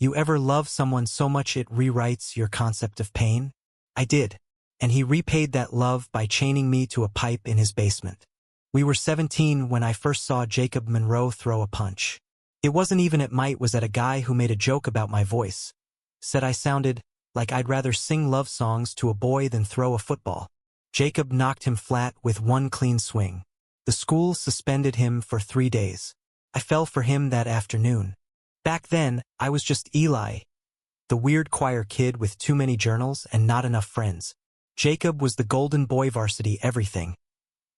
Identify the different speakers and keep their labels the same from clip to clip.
Speaker 1: You ever love someone so much it rewrites your concept of pain? I did. And he repaid that love by chaining me to a pipe in his basement. We were 17 when I first saw Jacob Monroe throw a punch. It wasn't even at Might, was at a guy who made a joke about my voice. Said I sounded like I'd rather sing love songs to a boy than throw a football. Jacob knocked him flat with one clean swing. The school suspended him for 3 days. I fell for him that afternoon. Back then, I was just Eli, the weird choir kid with too many journals and not enough friends. Jacob was the golden boy varsity everything.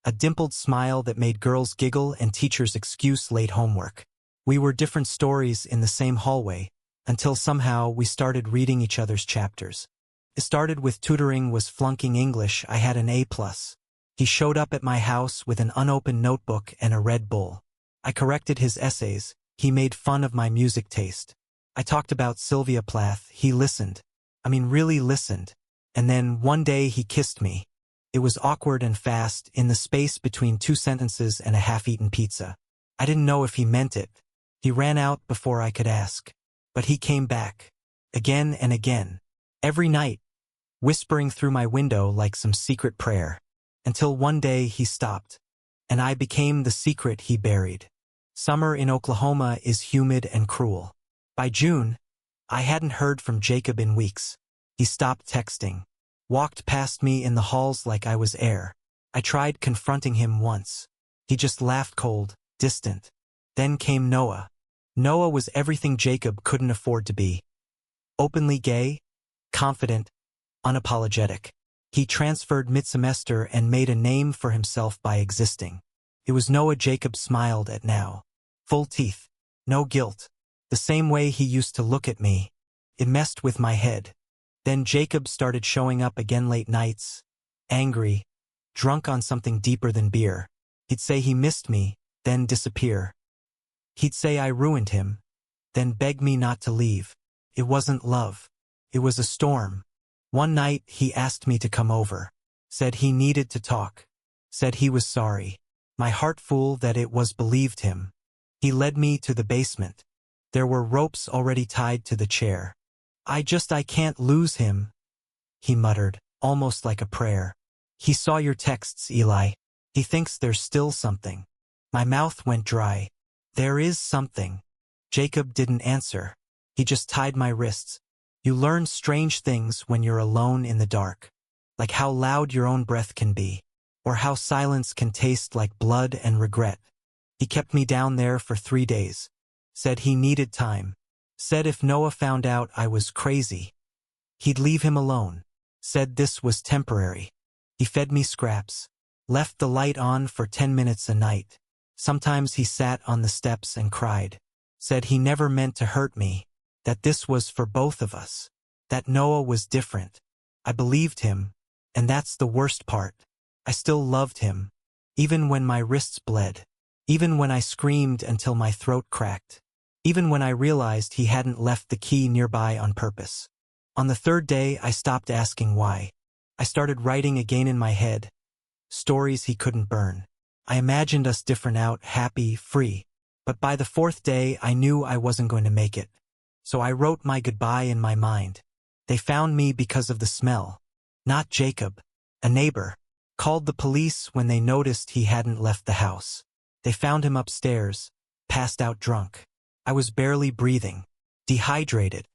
Speaker 1: A dimpled smile that made girls giggle and teachers excuse late homework. We were different stories in the same hallway, until somehow we started reading each other's chapters. It started with tutoring, was flunking English, I had an A+. He showed up at my house with an unopened notebook and a Red Bull. I corrected his essays, he made fun of my music taste. I talked about Sylvia Plath, he listened. Really listened. And then one day he kissed me. It was awkward and fast, in the space between 2 sentences and a half-eaten pizza. I didn't know if he meant it. He ran out before I could ask. But he came back. Again and again. Every night. Whispering through my window like some secret prayer. Until one day he stopped. And I became the secret he buried. Summer in Oklahoma is humid and cruel. By June, I hadn't heard from Jacob in weeks. He stopped texting. Walked past me in the halls like I was air. I tried confronting him once. He just laughed cold, distant. Then came Noah. Noah was everything Jacob couldn't afford to be. Openly gay, confident, unapologetic. He transferred mid-semester and made a name for himself by existing. It was Noah Jacob smiled at now. Full teeth. No guilt. The same way he used to look at me. It messed with my head. Then Jacob started showing up again late nights. Angry. Drunk on something deeper than beer. He'd say he missed me, then disappear. He'd say I ruined him, then beg me not to leave. It wasn't love. It was a storm. One night he asked me to come over. Said he needed to talk. Said he was sorry. My heart full that it was believed him. He led me to the basement. There were ropes already tied to the chair. I can't lose him, he muttered, almost like a prayer. He saw your texts, Eli. He thinks there's still something. My mouth went dry. There is something. Jacob didn't answer. He just tied my wrists. You learn strange things when you're alone in the dark. Like how loud your own breath can be. Or how silence can taste like blood and regret. He kept me down there for 3 days. Said he needed time. Said if Noah found out I was crazy, he'd leave him alone. Said this was temporary. He fed me scraps. Left the light on for 10 minutes a night. Sometimes he sat on the steps and cried. Said he never meant to hurt me. That this was for both of us. That Noah was different. I believed him. And that's the worst part. I still loved him. Even when my wrists bled. Even when I screamed until my throat cracked. Even when I realized he hadn't left the key nearby on purpose. On the 3rd day, I stopped asking why. I started writing again in my head. Stories he couldn't burn. I imagined us different out, happy, free. But by the 4th day, I knew I wasn't going to make it. So I wrote my goodbye in my mind. They found me because of the smell. Not Jacob. A neighbor. Called the police when they noticed he hadn't left the house. They found him upstairs, passed out drunk. I was barely breathing, dehydrated,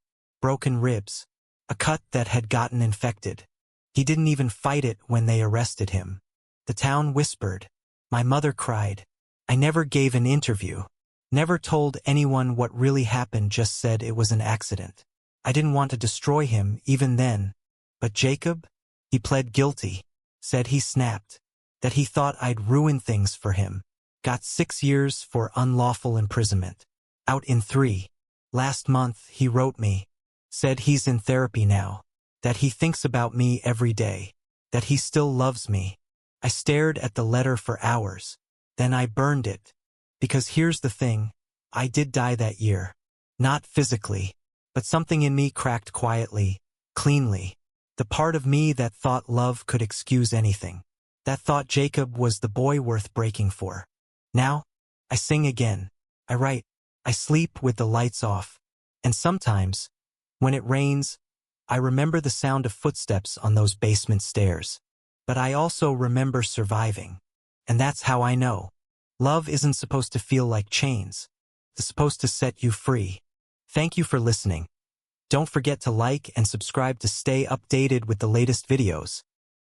Speaker 1: broken ribs, a cut that had gotten infected. He didn't even fight it when they arrested him. The town whispered. My mother cried. I never gave an interview. Never told anyone what really happened, just said it was an accident. I didn't want to destroy him even then. But Jacob? He pled guilty. Said he snapped. That he thought I'd ruin things for him. Got 6 years for unlawful imprisonment. Out in 3. Last month he wrote me. Said he's in therapy now. That he thinks about me every day. That he still loves me. I stared at the letter for hours. Then I burned it. Because here's the thing. I did die that year. Not physically. But something in me cracked quietly, cleanly. The part of me that thought love could excuse anything. That thought Jacob was the boy worth breaking for. Now, I sing again. I write. I sleep with the lights off. And sometimes, when it rains, I remember the sound of footsteps on those basement stairs. But I also remember surviving. And that's how I know. Love isn't supposed to feel like chains. It's supposed to set you free. Thank you for listening. Don't forget to like and subscribe to stay updated with the latest videos.